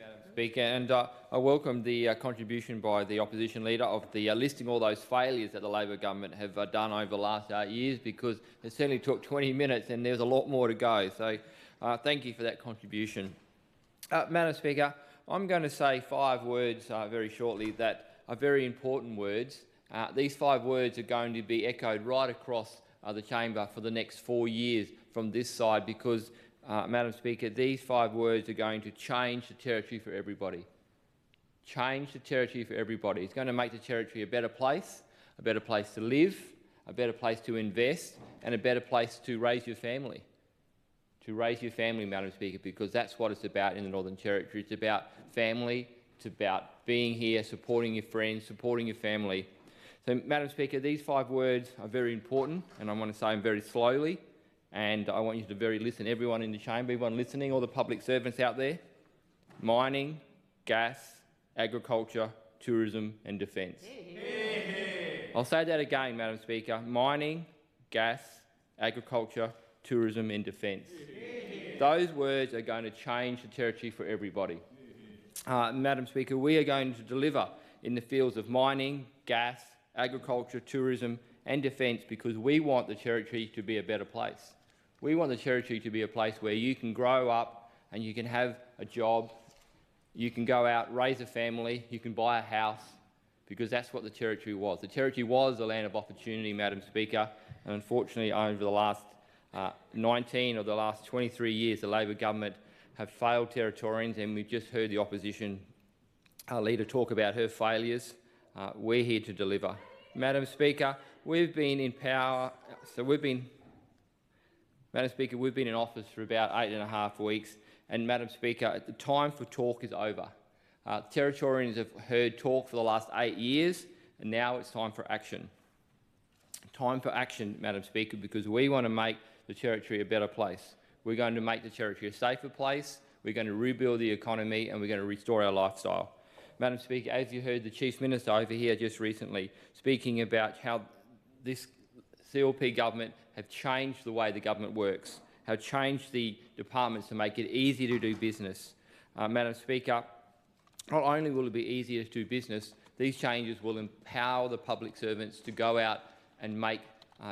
Madam Speaker, and I welcome the contribution by the opposition leader of the listing all those failures that the Labor government have done over the last 8 years, because it certainly took 20 minutes and there's a lot more to go. So thank you for that contribution. Madam Speaker, I'm going to say 5 words very shortly that are very important words. These 5 words are going to be echoed right across the chamber for the next 4 years from this side, because Madam Speaker, these 5 words are going to change the Territory for everybody. Change the Territory for everybody. It's going to make the Territory a better place to live, a better place to invest, and a better place to raise your family. To raise your family, Madam Speaker, because that's what it's about in the Northern Territory. It's about family, it's about being here, supporting your friends, supporting your family. So, Madam Speaker, these 5 words are very important, and I want to say them very slowly. And I want you to listen, everyone in the chamber, everyone listening, all the public servants out there. Mining, gas, agriculture, tourism and defence. I'll say that again, Madam Speaker. Mining, gas, agriculture, tourism and defence. Those words are going to change the Territory for everybody. Madam Speaker, we are going to deliver in the fields of mining, gas, agriculture, tourism and defence, because we want the Territory to be a better place. We want the Territory to be a place where you can grow up and you can have a job, you can go out, raise a family, you can buy a house, because that's what the Territory was. The Territory was a land of opportunity, Madam Speaker, and unfortunately over the last 19 or the last 23 years the Labor government have failed Territorians, and we've just heard the opposition leader talk about her failures. We're here to deliver. Madam Speaker, we've been in power, Madam Speaker, we've been in office for about 8.5 weeks, and Madam Speaker, the time for talk is over. Territorians have heard talk for the last 8 years, and now it's time for action. Time for action, Madam Speaker, because we want to make the Territory a better place. We're going to make the Territory a safer place, we're going to rebuild the economy, and we're going to restore our lifestyle. Madam Speaker, as you heard the Chief Minister over here just recently speaking about how this CLP government have changed the way the government works, have changed the departments to make it easier to do business. Madam Speaker, not only will it be easier to do business, these changes will empower the public servants to go out and make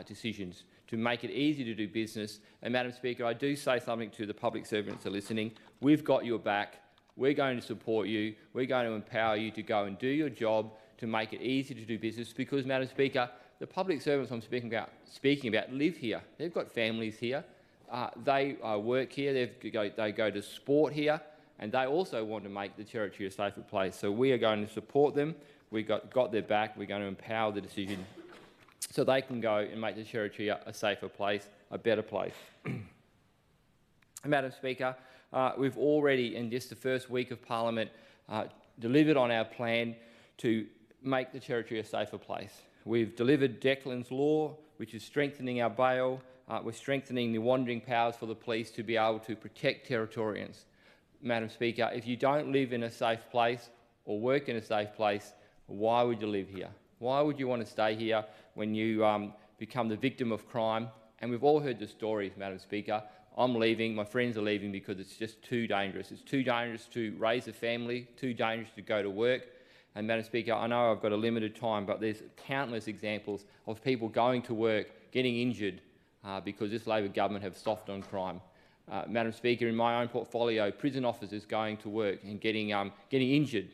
decisions, to make it easier to do business. And Madam Speaker, I do say something to the public servants that are listening. We've got your back. We're going to support you. We're going to empower you to go and do your job to make it easier to do business, because, Madam Speaker, the public servants I'm speaking about live here. They've got families here. They work here. They go to sport here, and they also want to make the Territory a safer place. So we are going to support them. We've got their back. We're going to empower the decision so they can go and make the Territory a safer place, a better place. Madam Speaker, we've already, in just the first week of Parliament, delivered on our plan to make the Territory a safer place. We've delivered Declan's Law, which is strengthening our bail. We're strengthening the wandering powers for the police to be able to protect Territorians. Madam Speaker, if you don't live in a safe place or work in a safe place, why would you live here? Why would you want to stay here when you become the victim of crime? And we've all heard the stories, Madam Speaker. I'm leaving, my friends are leaving because it's just too dangerous. It's too dangerous to raise a family, too dangerous to go to work. And Madam Speaker, I know I've got a limited time, but there's countless examples of people going to work, getting injured because this Labor government have softened on crime. Madam Speaker, in my own portfolio, prison officers going to work and getting injured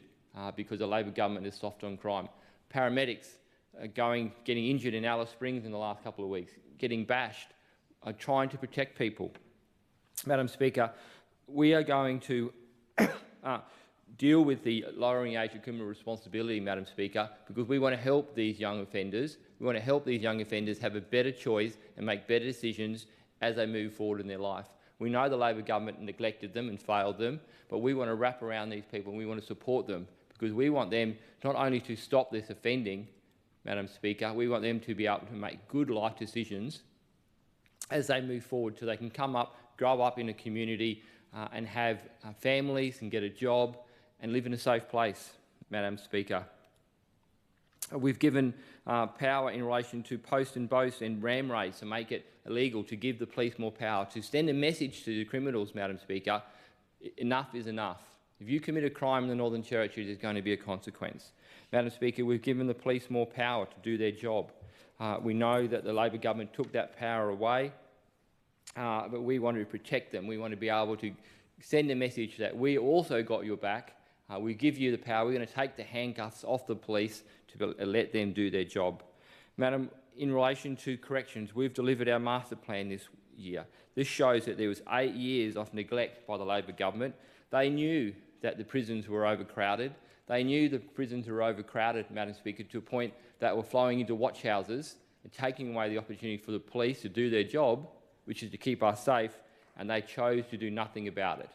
because the Labor government is soft on crime. Paramedics getting injured in Alice Springs in the last couple of weeks, getting bashed, trying to protect people. Madam Speaker, we are going to deal with the lowering age of criminal responsibility, Madam Speaker, because we want to help these young offenders. We want to help these young offenders have a better choice and make better decisions as they move forward in their life. We know the Labor government neglected them and failed them, but we want to wrap around these people and we want to support them, because we want them not only to stop this offending, Madam Speaker, we want them to be able to make good life decisions as they move forward, so they can come up, grow up in a community and have families and get a job and live in a safe place, Madam Speaker. We've given power in relation to post and boast and ram raids to make it illegal, to give the police more power, to send a message to the criminals, Madam Speaker. Enough is enough. If you commit a crime in the Northern Territory, there's going to be a consequence. Madam Speaker, we've given the police more power to do their job. We know that the Labor government took that power away, but we want to protect them. We want to be able to send a message that we also got your back. We give you the power. We're going to take the handcuffs off the police to let them do their job. Madam, in relation to corrections, we've delivered our master plan this year. This shows that there was 8 years of neglect by the Labor government. They knew that the prisons were overcrowded. They knew the prisons were overcrowded, Madam Speaker, to a point that were flowing into watch houses and taking away the opportunity for the police to do their job, which is to keep us safe, and they chose to do nothing about it.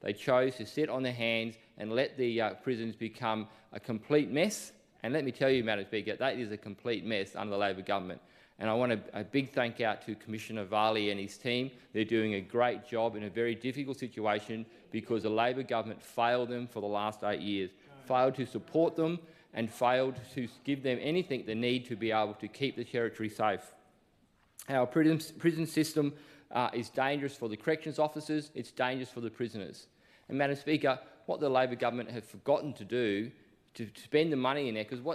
They chose to sit on their hands and let the prisons become a complete mess. And let me tell you, Madam Speaker, that is a complete mess under the Labor government. And I want a big thank out to Commissioner Maley and his team. They're doing a great job in a very difficult situation because the Labor government failed them for the last 8 years, failed to support them and failed to give them anything they need to be able to keep the Territory safe. Our prison system is dangerous for the corrections officers, it's dangerous for the prisoners. And Madam Speaker, what the Labor government have forgotten to do to spend the money in there, because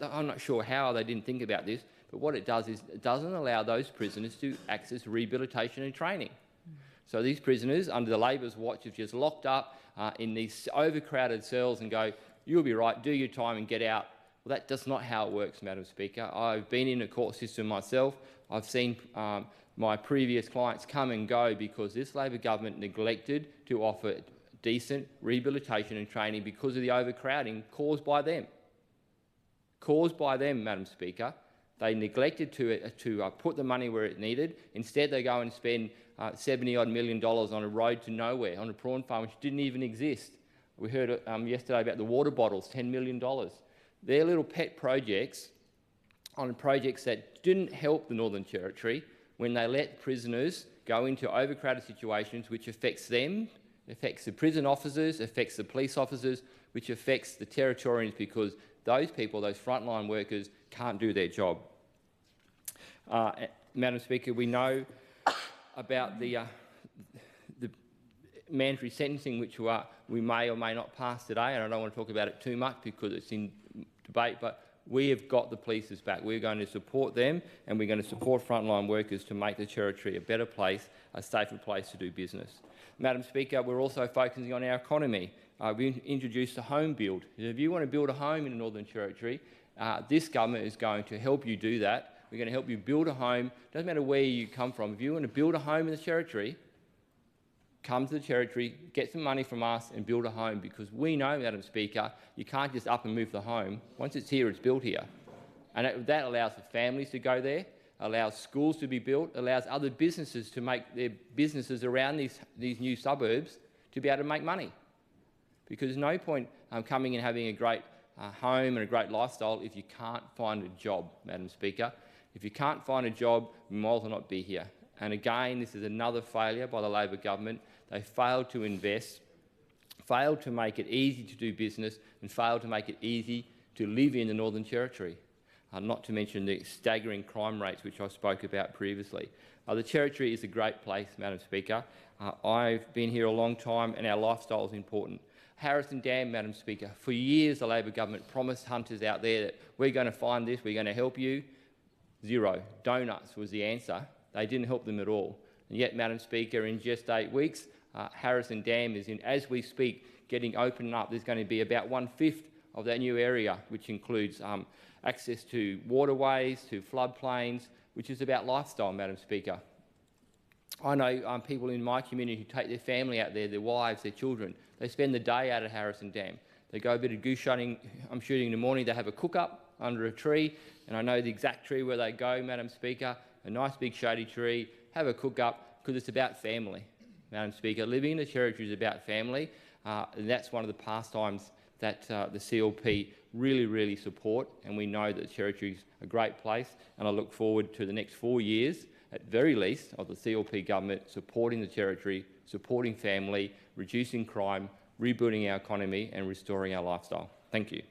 I'm not sure how they didn't think about this, but what it does is it doesn't allow those prisoners to access rehabilitation and training. So these prisoners, under the Labor's watch, have just locked up in these overcrowded cells and go, you'll be right, do your time and get out. Well, that's not how it works, Madam Speaker. I've been in a court system myself. I've seen my previous clients come and go because this Labor government neglected to offer decent rehabilitation and training because of the overcrowding caused by them. Caused by them, Madam Speaker. They neglected to put the money where it needed. Instead, they go and spend $70-odd million on a road to nowhere, on a prawn farm which didn't even exist. We heard yesterday about the water bottles, $10 million. They're little pet projects on projects that didn't help the Northern Territory when they let prisoners go into overcrowded situations which affects them, affects the prison officers, affects the police officers, which affects the Territorians because those people, those frontline workers, can't do their job. Madam Speaker, we know about the mandatory sentencing which we may or may not pass today, and I don't want to talk about it too much because it's in debate, but we have got the police's back. We're going to support them and we're going to support frontline workers to make the Territory a better place, a safer place to do business. Madam Speaker, we're also focusing on our economy. We introduced a home build. If you want to build a home in the Northern Territory, this government is going to help you do that. We're going to help you build a home. Doesn't matter where you come from. If you want to build a home in the Territory, come to the Territory, get some money from us and build a home, because we know, Madam Speaker, you can't just up and move the home. Once it's here, it's built here. And that allows the families to go there, allows schools to be built, allows other businesses to make their businesses around these new suburbs to be able to make money. Because there's no point coming and having a great home and a great lifestyle if you can't find a job, Madam Speaker. If you can't find a job, you might as well not be here. And again, this is another failure by the Labor government. They failed to invest, failed to make it easy to do business, and failed to make it easy to live in the Northern Territory. Not to mention the staggering crime rates which I spoke about previously. The Territory is a great place, Madam Speaker. I've been here a long time and our lifestyle is important. Harrison Dam, Madam Speaker, for years the Labor government promised hunters out there that we're going to find this, we're going to help you. Zero. Donuts was the answer. They didn't help them at all. And yet, Madam Speaker, in just 8 weeks, Harrison Dam is, as we speak, getting opened up. There's going to be about 1/5 of that new area, which includes access to waterways, to floodplains, which is about lifestyle, Madam Speaker. I know people in my community who take their family out there, their wives, their children. They spend the day out at Harrison Dam. They go a bit of goose shooting in the morning. They have a cook-up under a tree, and I know the exact tree where they go, Madam Speaker, a nice big shady tree, have a cook-up, because it's about family, Madam Speaker. Living in the Territory is about family, and that's one of the pastimes that the CLP really support, and we know that the Territory is a great place, and I look forward to the next 4 years, at very least, of the CLP government supporting the Territory, supporting family, reducing crime, rebuilding our economy and restoring our lifestyle. Thank you.